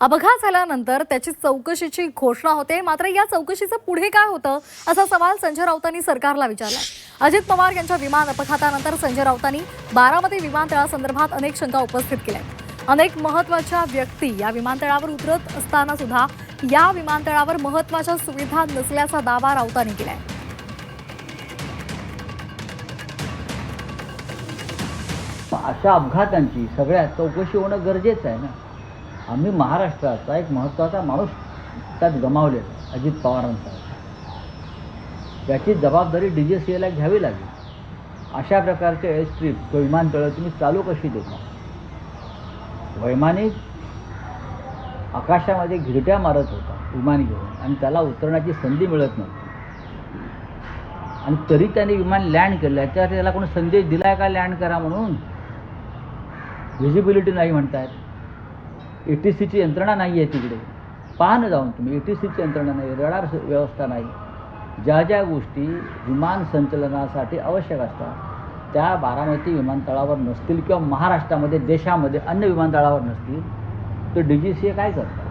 अपघात झाल्यानंतर त्याची चौकशीची घोषणा होते, मात्र या चौकशीचं पुढे काय होतं असा सवाल संजय राऊतांनी सरकारला विचारलाय। अजित पवार यांच्या विमान अपघातानंतर संजय राऊतांनी बारामती विमानतळासंदर्भात अनेक शंका उपस्थित केल्या। अनेक महत्त्वाच्या व्यक्ती या विमानतळावर उतरत असताना सुद्धा या विमानतळावर महत्त्वाच्या सुविधा नसल्याचा दावा राऊतांनी केलाय। अशा अपघातांची सगळ्यात चौकशी होणं गरजेचं आहे ना। आम्ही महाराष्ट्राचा एक महत्त्वाचा माणूस त्यात गमावलेला अजित पवारांचा, याची जबाबदारी DGCAला घ्यावी लागेल। अशा प्रकारचे एअरस्ट्रीप किंवा विमानतळं तुम्ही चालू कशी देता? वैमानिक आकाशामध्ये घिरट्या मारत होता विमान घेऊन आणि त्याला उतरण्याची संधी मिळत नव्हती, आणि तरी त्याने विमान लँड केलं। याच्यावर त्याला कोणी संदेश दिलाय का लँड करा म्हणून? व्हिजिबिलिटी नाही म्हणतायत, ATCची यंत्रणा नाही आहे तिकडे। पहा ना जाऊन तुम्ही, ATCची यंत्रणा नाही, रडार व्यवस्था नाही। ज्या ज्या गोष्टी विमान संचलनासाठी आवश्यक असतात त्या बारामती विमानतळावर नसतील किंवा महाराष्ट्रामध्ये देशामध्ये अन्य विमानतळावर नसतील तर DGCA काय करतात?